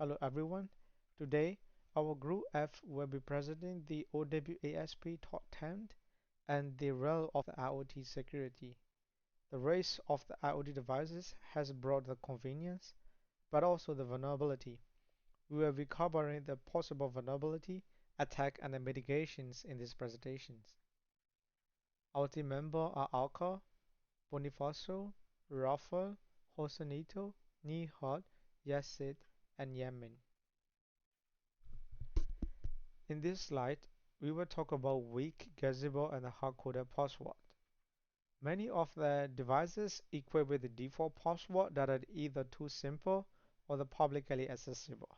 Hello everyone. Today, our Group F will be presenting the OWASP Top 10 and the role of the IoT security. The rise of the IoT devices has brought the convenience, but also the vulnerability. We will be covering the possible vulnerability, attack, and the mitigations in these presentations. Our team members are Alka, Bonifacio, Rafael, Josenito, Nihad, Yasid, and Yemin. In this slide, we will talk about weak, guessable, and hard-coded password. Many of the devices equipped with the default password that are either too simple or the publicly accessible.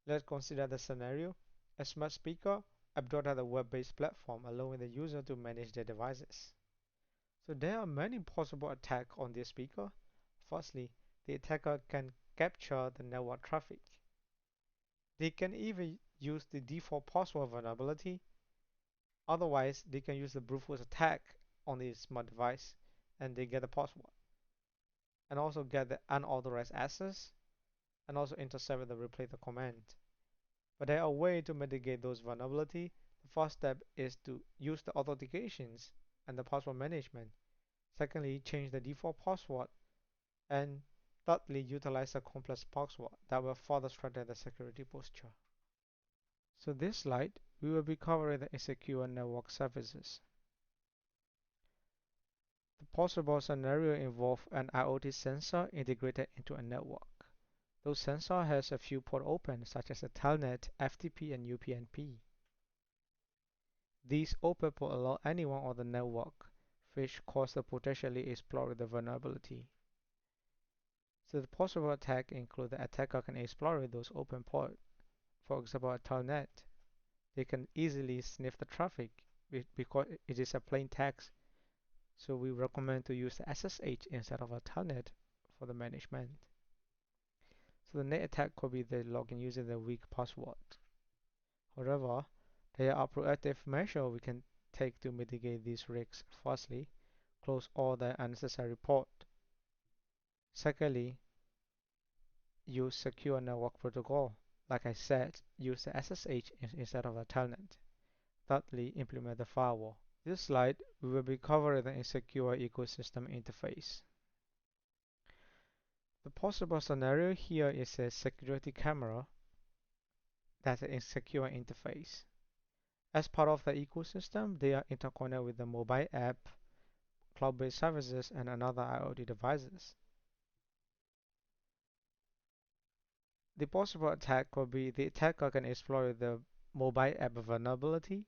Let's consider the scenario. A smart speaker adopted a web-based platform allowing the user to manage their devices. So there are many possible attacks on this speaker. Firstly, the attacker can capture the network traffic. They can even use the default password vulnerability. Otherwise, they can use the brute force attack on the smart device and they get the password and also get the unauthorized access and also intercept and replay the command. But there are ways to mitigate those vulnerabilities. The first step is to use the authentications and the password management. Secondly, change the default password. And thirdly, utilize a complex password that will further strengthen the security posture. So this slide, we will be covering the insecure network services. The possible scenario involve an IoT sensor integrated into a network. Those sensor has a few ports open, such as a telnet, FTP, and UPnP. These open ports allow anyone on the network, which cause the potentially exploit the vulnerability. So the possible attack include the attacker can exploit those open ports. For example, a telnet. They can easily sniff the traffic because it is a plain text. So we recommend to use the SSH instead of a telnet for the management. So the net attack could be the login using the weak password. However, there are proactive measures we can take to mitigate these risks. Firstly, close all the unnecessary ports. Secondly, use secure network protocol. Like I said, use the SSH instead of a telnet. Thirdly, implement the firewall. This slide, we will be covering the insecure ecosystem interface. The possible scenario here is a security camera that's an insecure interface. As part of the ecosystem, they are interconnected with the mobile app, cloud-based services, and another IoT devices. The possible attack could be the attacker can exploit the mobile app vulnerability,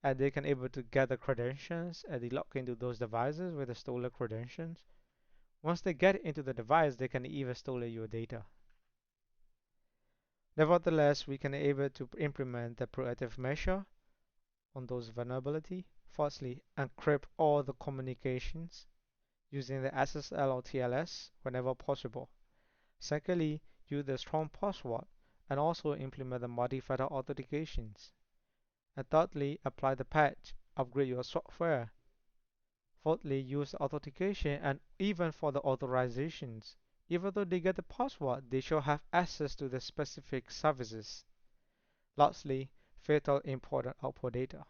and they can able to get the credentials and they log into those devices with the stolen credentials. Once they get into the device, they can even steal your data. Nevertheless, we can able to implement the proactive measure on those vulnerability. Firstly, encrypt all the communications using the SSL or TLS whenever possible. Secondly, use the strong password and also implement the multi-factor authentications. And thirdly, apply the patch, upgrade your software. Fourthly, use authentication and even for the authorizations. Even though they get the password, they should have access to the specific services. Lastly, filter import and output data.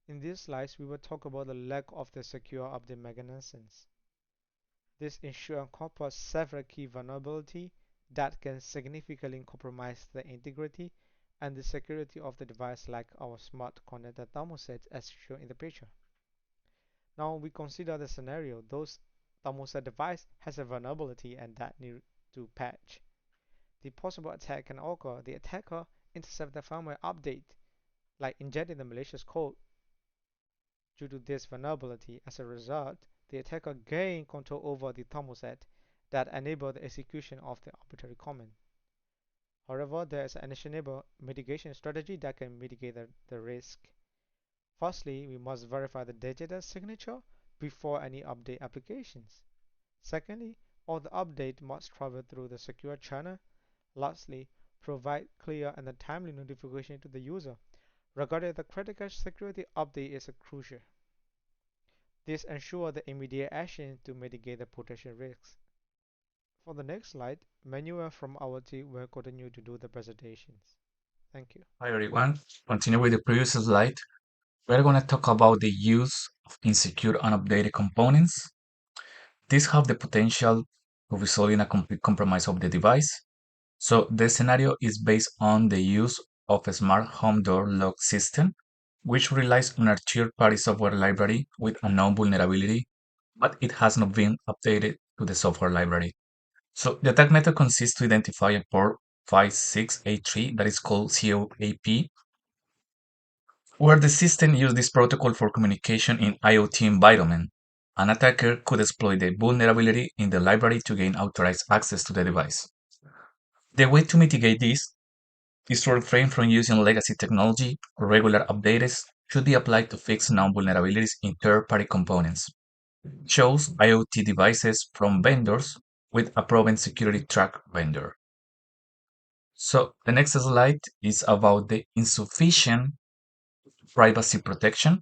In these slides, we will talk about the lack of the secure update mechanisms. This issue encompasses several key vulnerabilities that can significantly compromise the integrity and the security of the device, like our smart connected thermostat as shown in the picture. Now we consider the scenario those thermostat device has a vulnerability and that need to patch. The possible attack can occur. The attacker intercept the firmware update, like injecting the malicious code due to this vulnerability. As a result, the attacker gain control over the thermostat that enable the execution of the arbitrary command. However, there is an actionable mitigation strategy that can mitigate the risk. Firstly, we must verify the digital signature before any update applications. Secondly, all the update must travel through the secure channel. Lastly, provide clear and timely notification to the user regarding the critical security update is crucial. This ensures the immediate action to mitigate the potential risks. For the next slide, Manuel from our team will continue to do the presentations. Thank you. Hi everyone. Continue with the previous slide. We're going to talk about the use of insecure and updated components. These have the potential to result in a complete compromise of the device. So the scenario is based on the use of a smart home door lock system, which relies on a third-party software library with a known vulnerability, but it has not been updated to the software library. So the attack method consists to identify a port 5683 that is called COAP, where the system uses this protocol for communication in IoT environment. An attacker could exploit the vulnerability in the library to gain authorized access to the device. The way to mitigate this is to refrain from using legacy technology. Regular updates should be applied to fix known vulnerabilities in third-party components. Choose IoT devices from vendors with a proven security track vendor. So the next slide is about the insufficient privacy protection.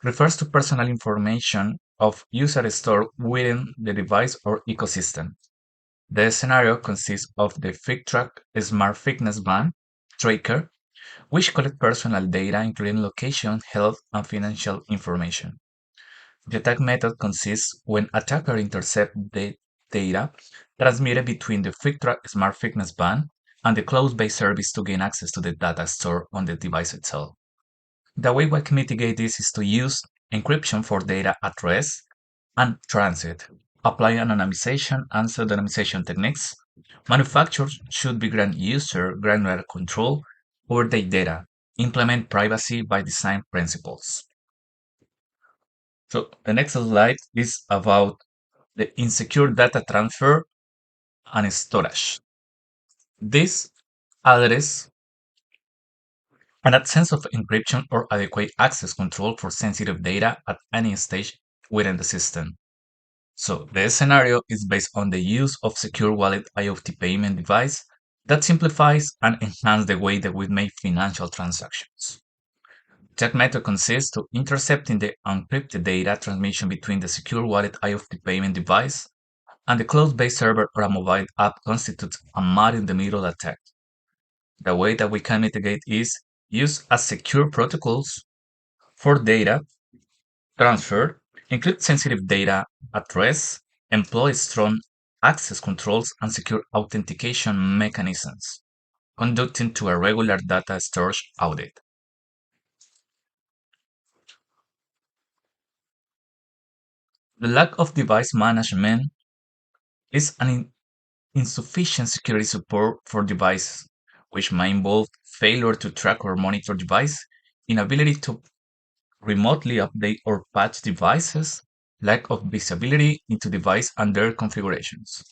Refers to personal information of users stored within the device or ecosystem. The scenario consists of the FigTrack Smart Fitness Band tracker, which collects personal data including location, health, and financial information. The attack method consists when attacker intercept the data transmitted between the FigTrack Smart Fitness Band and the cloud-based service to gain access to the data stored on the device itself. The way we can mitigate this is to use encryption for data at rest and transit, apply anonymization and pseudonymization techniques. Manufacturers should be grant user granular control over their data, implement privacy by design principles. So the next slide is about the insecure data transfer and storage. This address an absence of encryption or adequate access control for sensitive data at any stage within the system. So the scenario is based on the use of secure wallet IoT payment device that simplifies and enhances the way that we make financial transactions. That method consists to intercepting the encrypted data transmission between the secure wallet IoT payment device and the cloud-based server or a mobile app constitutes a man-in-the-middle attack. The way that we can mitigate is use as secure protocols for data transfer, include sensitive data at rest, employ strong access controls, and secure authentication mechanisms, conducting to a regular data storage audit. The lack of device management is an insufficient security support for devices, which may involve failure to track or monitor device, inability to remotely update or patch devices, lack of visibility into device and their configurations.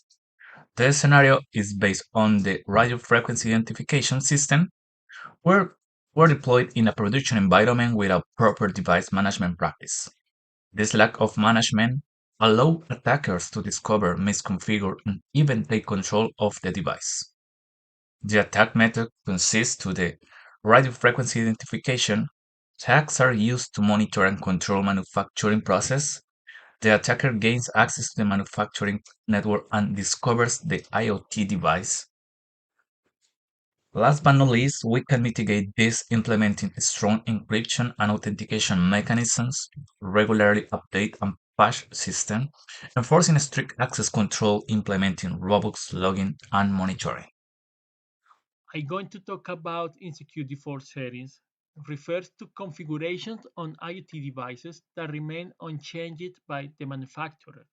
This scenario is based on the radio frequency identification system, where were deployed in a production environment without proper device management practice. This lack of management allow attackers to discover, misconfigure, and even take control of the device. The attack method consists to the radio frequency identification. Tags are used to monitor and control manufacturing process. The attacker gains access to the manufacturing network and discovers the IoT device. Last but not least, we can mitigate this implementing strong encryption and authentication mechanisms, regularly update and patch system, enforcing strict access control, implementing robust logging and monitoring. I'm going to talk about insecure default settings. Refers to configurations on IoT devices that remain unchanged by the manufacturer,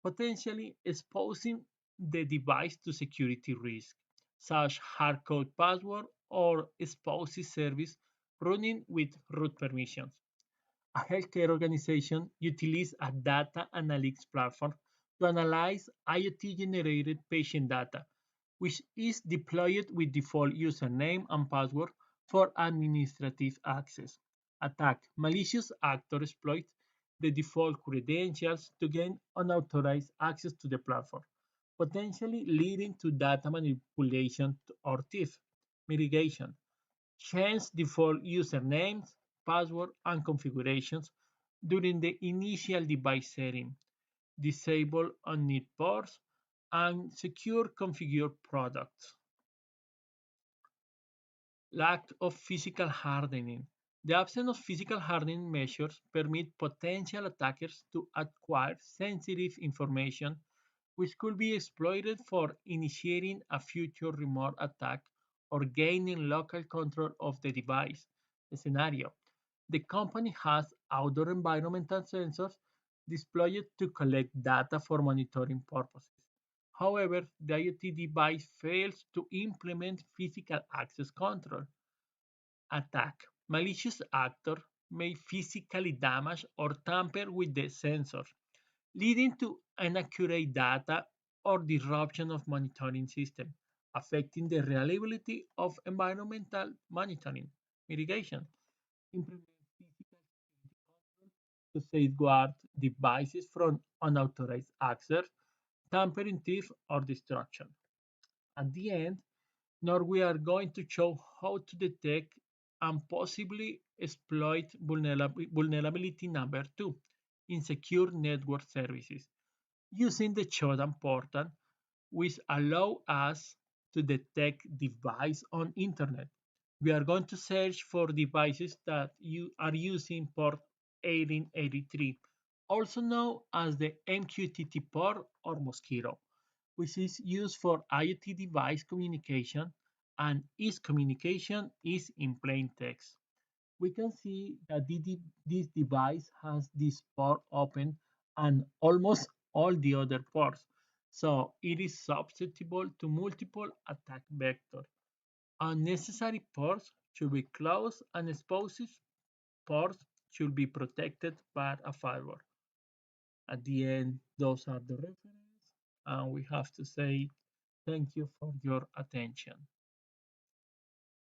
potentially exposing the device to security risk, such hardcode password or exposes service running with root permissions. A healthcare organization utilizes a data analytics platform to analyze IoT generated patient data, which is deployed with default username and password for administrative access. Attack malicious actor exploit the default credentials to gain unauthorized access to the platform, potentially leading to data manipulation or thief. Mitigation: change default usernames, password, and configurations during the initial device setting. Disable unneeded ports. and secure configured products. Lack of physical hardening. The absence of physical hardening measures permit potential attackers to acquire sensitive information which could be exploited for initiating a future remote attack or gaining local control of the device. The scenario. The company has outdoor environmental sensors deployed to collect data for monitoring purposes. However, the IoT device fails to implement physical access control. Attack. Malicious actor may physically damage or tamper with the sensor, leading to inaccurate data or disruption of monitoring system, affecting the reliability of environmental monitoring. Mitigation. Implement physical security controls to safeguard devices from unauthorized access, tampering, theft, or destruction. At the end, now we are going to show how to detect and possibly exploit vulnerability number two, insecure network services, using the Shodan portal, which allow us to detect device on internet. We are going to search for devices that you are using port 1883, also known as the MQTT port or Mosquito, which is used for IoT device communication, and its communication is in plain text. We can see that this device has this port open and almost all the other ports. So it is susceptible to multiple attack vectors. Unnecessary ports should be closed and exposed ports should be protected by a firewall. At the end, those are the references, and we have to say thank you for your attention.